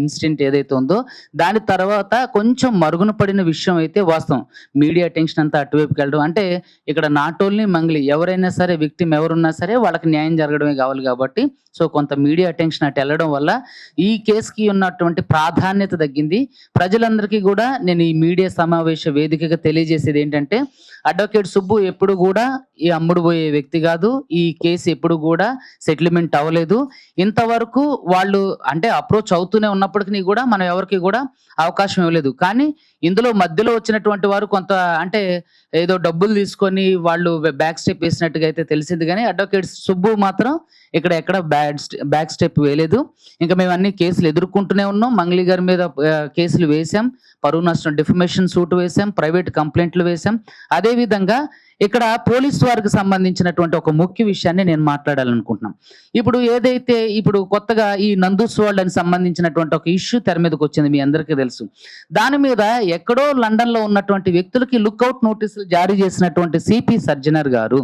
Incident ఏదైతే ఉందో దాని తర్వాత కొంచెం మరుగున పడిన విషయం అయితే వాస్తవం. మీడియా అటెన్షన్ అంతా అటువైపుకి వెళ్ళడం అంటే ఇక్కడ నాట్ ఓన్లీ మంగ్లీ ఎవరైనా సరే విక్టిమ్ ఎవరున్నా సరే వాళ్ళకి న్యాయం జరగడమే కావాలి కాబట్టి సో కొంత మీడియా అటెన్షన్ అటు వెళ్ళడం వల్ల ఈ కేసుకి ఉన్నటువంటి ప్రాధాన్యత తగ్గింది. ప్రజలందరికీ కూడా నేను ఈ మీడియా సమావేశ వేదికగా తెలియజేసేది ఏంటంటే అడ్వకేట్ సుబ్బు ఎప్పుడు కూడా ఈ అమ్ముడు పోయే వ్యక్తి కాదు. ఈ కేసు ఎప్పుడు కూడా సెటిల్మెంట్ అవ్వలేదు. ఇంతవరకు వాళ్ళు అంటే అప్రోచ్ అవుతూనే ఉన్నప్పటికీ కూడా మనం ఎవరికి కూడా అవకాశం ఇవ్వలేదు. కానీ ఇందులో మధ్యలో వచ్చినటువంటి వారు కొంత అంటే ఏదో డబ్బులు తీసుకొని వాళ్ళు బ్యాక్ స్టెప్ వేసినట్టుగా అయితే తెలిసింది. కానీ అడ్వకేట్ సుబ్బు మాత్రం ఇక్కడ ఎక్కడ బ్యాక్ స్టెప్ వేయలేదు. ఇంకా మేము అన్ని కేసులు ఎదుర్కొంటూనే ఉన్నాం. మంగ్లీ గారి మీద కేసులు వేసాం, పరువు నష్టం డిఫమేషన్ సూట్ వేసాం, ప్రైవేట్ కంప్లైంట్లు వేసాం. అదేవిధంగా ఇక్కడ పోలీసు వారికి సంబంధించినటువంటి ఒక ముఖ్య విషయాన్ని నేను మాట్లాడాలనుకుంటున్నాం. ఇప్పుడు ఏదైతే ఇప్పుడు కొత్తగా ఈ నందూస్ వరల్డ్ అని సంబంధించినటువంటి ఒక ఇష్యూ తెర మీదకి వచ్చింది, మీ అందరికీ తెలుసు. దాని మీద ఎక్కడో లండన్ లో ఉన్నటువంటి వ్యక్తులకి లుక్అవుట్ నోటీసులు జారీ చేసినటువంటి సిపి సర్జనర్ గారు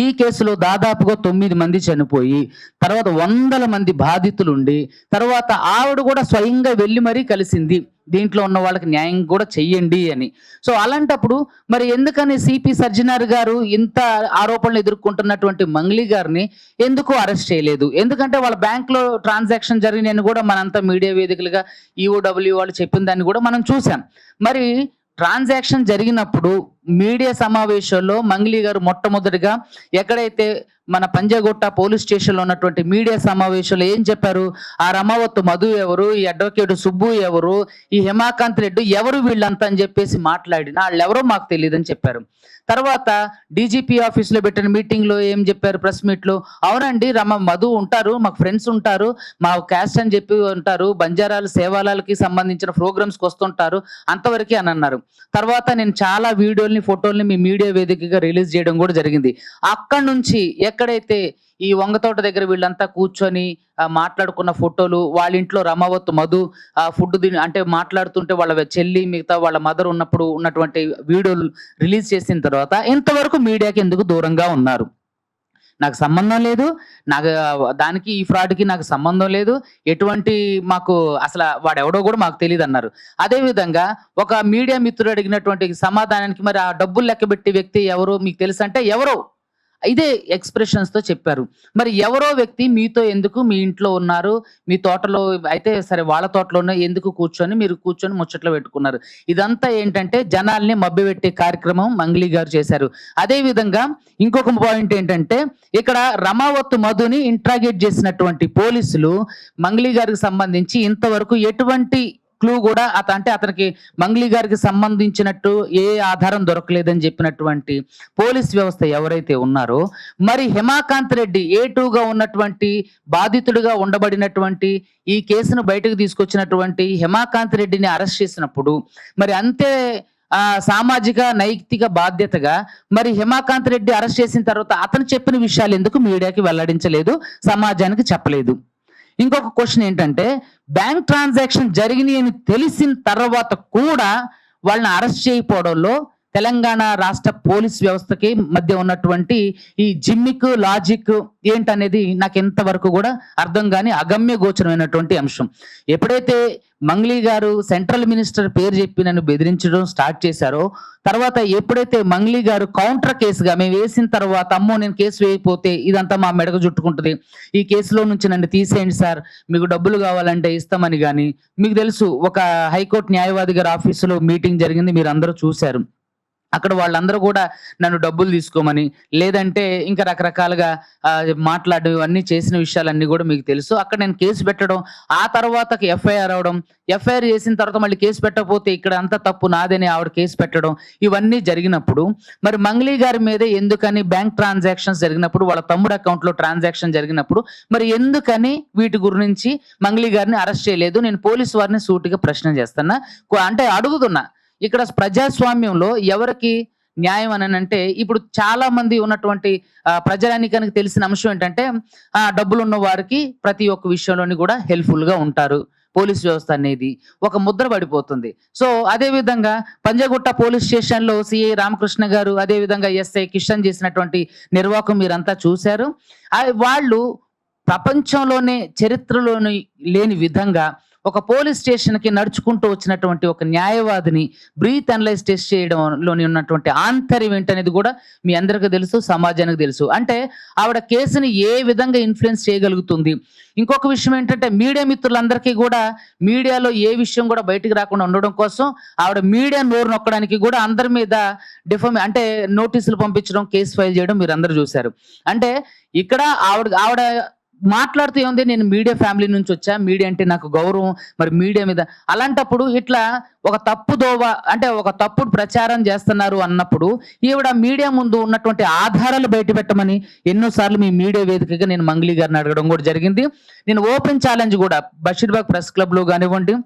ఈ కేసులో దాదాపుగా 9 మంది చనిపోయి తర్వాత 100 మంది బాధితులుండి తర్వాత ఆవిడ కూడా స్వయంగా వెళ్ళి మరీ కలిసింది దీంట్లో ఉన్న వాళ్ళకి న్యాయం కూడా చెయ్యండి అని. సో అలాంటప్పుడు మరి ఎందుకని సిపి సర్జనర్ గారు ఇంత ఆరోపణలు ఎదుర్కొంటున్నటువంటి మంగ్లీ గారిని ఎందుకు అరెస్ట్ చేయలేదు? ఎందుకంటే వాళ్ళ బ్యాంక్లో ట్రాన్సాక్షన్ జరిగినని కూడా మనంతా మీడియా వేదికలుగా ఈఓడబ్ల్యూ వాళ్ళు చెప్పిన దాన్ని కూడా మనం చూసాం. మరి ట్రాన్సాక్షన్ జరిగినప్పుడు మీడియా సమావేశంలో మంగ్లీ గారు మొట్టమొదటిగా ఎక్కడైతే మన పంజాగుట్ట పోలీస్ స్టేషన్లో ఉన్నటువంటి మీడియా సమావేశంలో ఏం చెప్పారు? ఆ రమావత్ మధు ఎవరు, ఈ అడ్వకేట్ సుబ్బు ఎవరు, ఈ హిమాకాంత్ రెడ్డి ఎవరు వీళ్ళంతా అని చెప్పేసి మాట్లాడిన వాళ్ళు ఎవరో మాకు తెలియదని చెప్పారు. తర్వాత డీజీపీ ఆఫీస్లో పెట్టిన మీటింగ్లో ఏం చెప్పారు? ప్రెస్ మీట్లో అవునండి మధు ఉంటారు, మాకు ఫ్రెండ్స్ ఉంటారు, మా క్యాస్ట్ అని చెప్పి ఉంటారు, బంజారాలు సేవాలకి సంబంధించిన ప్రోగ్రామ్స్కి వస్తుంటారు అంతవరకే అని అన్నారు. తర్వాత నేను చాలా వీడియోల్ని ఫోటోల్ని మీ మీడియా వేదికగా రిలీజ్ చేయడం కూడా జరిగింది. అక్కడి నుంచి ఎక్కడైతే ఈ వంగతోట దగ్గర వీళ్ళంతా కూర్చొని మాట్లాడుకున్న ఫోటోలు, వాళ్ళ ఇంట్లో రమావత్ మధు ఫుడ్ అంటే మాట్లాడుతుంటే వాళ్ళ చెల్లి మిగతా వాళ్ళ మదర్ ఉన్నప్పుడు ఉన్నటువంటి వీడియోలు రిలీజ్ చేసిన తర్వాత ఇంతవరకు మీడియాకి ఎందుకు దూరంగా ఉన్నారు? నాకు సంబంధం లేదు, నాకు దానికి ఈ ఫ్రాడ్కి నాకు సంబంధం లేదు, ఎటువంటి మాకు అసలు వాడెవడో కూడా మాకు తెలియదు అన్నారు. అదేవిధంగా ఒక మీడియా మిత్రుడు అడిగినటువంటి సమాధానానికి మరి ఆ డబ్బులు లెక్కబెట్టే వ్యక్తి ఎవరో మీకు తెలుసు అంటే ఎవరో ఇదే ఎక్స్ప్రెషన్స్ తో చెప్పారు. మరి ఎవరో వ్యక్తి మీతో ఎందుకు మీ ఇంట్లో ఉన్నారు, మీ తోటలో అయితే సరే వాళ్ళ తోటలోనే ఎందుకు మీరు కూర్చొని ముచ్చట్లు పెట్టుకున్నారు? ఇదంతా ఏంటంటే జనాల్ని మభ్యపెట్టే కార్యక్రమం మంగ్లీ గారు చేశారు. అదే విధంగా ఇంకొక పాయింట్ ఏంటంటే ఇక్కడ రమావత్ మధుని ఇంట్రాగేట్ చేసినటువంటి పోలీసులు మంగ్లీ గారికి సంబంధించి ఇంతవరకు ఎటువంటి క్లూ కూడా అతనికి మంగ్లీ గారికి సంబంధించినట్టు ఏ ఆధారం దొరకలేదని చెప్పినటువంటి పోలీస్ వ్యవస్థ ఎవరైతే ఉన్నారో మరి హిమాకాంత్ రెడ్డి A2గా ఉన్నటువంటి బాధితుడిగా ఉండబడినటువంటి ఈ కేసును బయటకు తీసుకొచ్చినటువంటి హిమాకాంత్ రెడ్డిని అరెస్ట్ చేసినప్పుడు మరి అంతే సామాజిక నైతిక బాధ్యతగా మరి హిమాకాంత్ రెడ్డి అరెస్ట్ చేసిన తర్వాత అతను చెప్పిన విషయాలు ఎందుకు మీడియాకి వెల్లడించలేదు, సమాజానికి చెప్పలేదు? ఇంకొక క్వశ్చన్ ఏంటంటే బ్యాంక్ ట్రాన్సాక్షన్ జరిగినాయి అని తెలిసిన తర్వాత కూడా వాళ్ళని అరెస్ట్ చేయకపోవడంలో తెలంగాణ రాష్ట్ర పోలీస్ వ్యవస్థకి మధ్య ఉన్నటువంటి ఈ జిమ్మిక్ లాజిక్ ఏంటనేది నాకు ఎంతవరకు కూడా అర్థం కాని అగమ్య గోచరమైనటువంటి అంశం. ఎప్పుడైతే మంగ్లీ గారు సెంట్రల్ మినిస్టర్ పేరు చెప్పి నన్ను బెదిరించడం స్టార్ట్ చేశారో తర్వాత ఎప్పుడైతే మంగ్లీ గారు కౌంటర్ కేసుగా మేము వేసిన తర్వాత అమ్మో నేను కేసు వేయకపోతే ఇదంతా మా మెడకు చుట్టుకుంటుంది, ఈ కేసులో నుంచి నన్ను తీసేయండి సార్, మీకు డబ్బులు కావాలంటే ఇస్తామని, కానీ మీకు తెలుసు ఒక హైకోర్టు న్యాయవాది గారి ఆఫీసులో మీటింగ్ జరిగింది, మీరు అందరూ చూశారు. అక్కడ వాళ్ళందరూ కూడా నన్ను డబ్బులు తీసుకోమని లేదంటే ఇంకా రకరకాలుగా మాట్లాడడం ఇవన్నీ చేసిన విషయాలన్నీ కూడా మీకు తెలుసు. అక్కడ నేను కేసు పెట్టడం, ఆ తర్వాత ఎఫ్ఐఆర్ అవడం, ఎఫ్ఐఆర్ చేసిన తర్వాత మళ్ళీ కేసు పెట్టకపోతే ఇక్కడ అంతా తప్పు నాదని ఆవిడ కేసు పెట్టడం, ఇవన్నీ జరిగినప్పుడు మరి మంగ్లీ గారి మీద ఎందుకని బ్యాంక్ ట్రాన్సాక్షన్స్ జరిగినప్పుడు వాళ్ళ తమ్ముడు అకౌంట్లో ట్రాన్సాక్షన్ జరిగినప్పుడు మరి ఎందుకని వీటి గురించి మంగ్లీ గారిని అరెస్ట్ చేయలేదు? నేను పోలీసు వారిని సూటిగా ప్రశ్న చేస్తున్నా, అంటే అడుగుతున్నా. ఇక్కడ ప్రజాస్వామ్యంలో ఎవరికి న్యాయం అని అంటే ఇప్పుడు చాలా మంది ఉన్నటువంటి ప్రజానికానికి తెలిసిన అంశం ఏంటంటే డబ్బులు ఉన్న వారికి ప్రతి ఒక్క విషయంలోని కూడా హెల్ప్ఫుల్ గా ఉంటారు, పోలీస్ వ్యవస్థ అనేది ఒక ముద్ర పడిపోతుంది. సో అదే విధంగా పంజాగుట్ట పోలీస్ స్టేషన్ లో సిఐ రామకృష్ణ గారు అదే విధంగా ఎస్ఐ కిషన్ చేసినటువంటి నిర్వాహకం మీరంతా చూశారు. వాళ్ళు ప్రపంచంలోనే చరిత్రలోని లేని విధంగా ఒక పోలీస్ స్టేషన్‌కి నడుచుకుంటూ వచ్చినటువంటి ఒక న్యాయవాదిని బ్రీత్ అనలైజ్ టెస్ట్ చేయడంలోని ఉన్నటువంటి ఆంతర్యం ఏంటనేది కూడా మీ అందరికీ తెలుసు, సమాజానికి తెలుసు. అంటే ఆవిడ కేసుని ఏ విధంగా ఇన్‌ఫ్లుయెన్స్ చేయగలుగుతుంది. ఇంకొక విషయం ఏంటంటే మీడియా మిత్రులందరికీ కూడా మీడియాలో ఏ విషయం కూడా బయటికి రాకుండా ఉండడం కోసం ఆవిడ మీడియా నోరు నొక్కడానికి కూడా అందరి మీద అంటే నోటీసులు పంపించడం, కేస్ ఫైల్ చేయడం మీరందరూ చూసారు. అంటే ఇక్కడ ఆవిడ మాట్లాడుతూ ఏముంది, నేను మీడియా ఫ్యామిలీ నుంచి వచ్చా, మీడియా అంటే నాకు గౌరవం, మరి మీడియా మీద అలాంటప్పుడు ఇట్లా ఒక తప్పుదోవ అంటే ఒక తప్పుడు ప్రచారం చేస్తున్నారు అన్నప్పుడు ఈవిడ మీడియా ముందు ఉన్నటువంటి ఆధారాలు బయట పెట్టమని ఎన్నోసార్లు మీ మీడియా వేదికగా నేను మంగ్లీ గారిని అడగడం కూడా జరిగింది. నేను ఓపెన్ ఛాలెంజ్ కూడా బషీర్బాగ్ ప్రెస్ క్లబ్లో కానివ్వండి,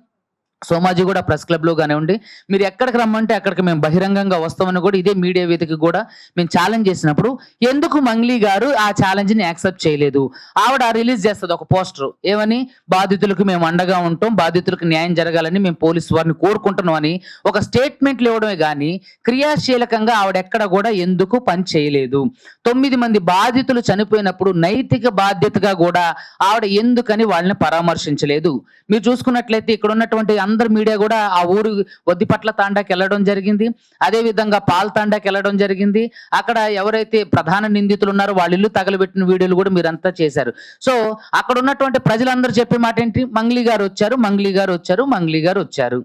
సోమాజిగూడ ప్రెస్ క్లబ్లో కానివ్వండి, మీరు ఎక్కడికి రమ్మంటే అక్కడికి మేము బహిరంగంగా వస్తామని కూడా ఇదే మీడియా వేదిక కూడా మేము ఛాలెంజ్ చేసినప్పుడు ఎందుకు మంగ్లీ గారు ఆ ఛాలెంజ్ని యాక్సెప్ట్ చేయలేదు? ఆవిడ రిలీజ్ చేస్తుంది ఒక పోస్టర్, ఏమని, బాధితులకు మేము అండగా ఉంటాం, బాధితులకు న్యాయం జరగాలని మేము పోలీసు వారిని కోరుకుంటున్నాం అని ఒక స్టేట్మెంట్లు ఇవ్వడమే కానీ క్రియాశీలకంగా ఆవిడ ఎక్కడ కూడా ఎందుకు పని చేయలేదు? 9 మంది బాధితులు చనిపోయినప్పుడు నైతిక బాధ్యతగా కూడా ఆవిడ ఎందుకని వాళ్ళని పరామర్శించలేదు? మీరు చూసుకున్నట్లయితే ఇక్కడ ఉన్నటువంటి అందరు మీడియా కూడా ఆ ఊరు వద్దిపట్ల తాండాకి వెళ్ళడం జరిగింది, అదే విధంగా పాల్ తాండాకి వెళ్ళడం జరిగింది. అక్కడ ఎవరైతే ప్రధాన నిందితులు ఉన్నారో వాళ్ళ ఇల్లు తగలబెట్టిన వీడియోలు కూడా మీరంతా చేశారు. సో అక్కడ ఉన్నటువంటి ప్రజలందరూ చెప్పే మాట ఏంటి, మంగ్లీ గారు వచ్చారు, మంగ్లీ గారు వచ్చారు, మంగ్లీ గారు వచ్చారు.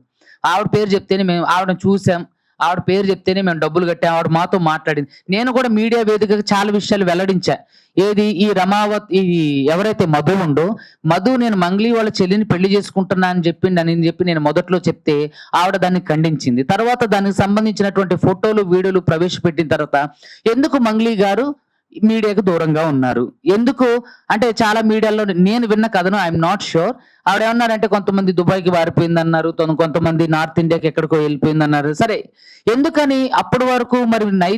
ఆవిడ పేరు చెప్తేనే మేము ఆవిడని చూసాం, ఆవిడ పేరు చెప్తేనే మేము డబ్బులు కట్టాం, ఆవిడ మాతో మాట్లాడింది. నేను కూడా మీడియా వేదికగా చాలా విషయాలు వెల్లడించా. ఏది, ఈ రమావతి ఎవరైతే మధు ఉందో, మధు నేను మంగ్లీ వాళ్ళ చెల్లిని పెళ్లి చేసుకుంటున్నా అని చెప్పి నేను మొదట్లో చెప్తే ఆవిడ దాన్ని ఖండించింది. తర్వాత దానికి సంబంధించినటువంటి ఫోటోలు వీడియోలు ప్రవేశపెట్టిన తర్వాత ఎందుకు మంగ్లీ గారు మీడియాకు దూరంగా ఉన్నారు? ఎందుకు అంటే చాలా మీడియాలో నేను విన్న కథను ఐఎమ్ నాట్ షూర్. ఆవిడ ఏమన్నారంటే కొంతమంది దుబాయ్కి పారిపోయిందన్నారు, కొంతమంది నార్త్ ఇండియాకి ఎక్కడికో వెళ్ళిపోయిందన్నారు. సరే, ఎందుకని అప్పటి వరకు మరి నైతిక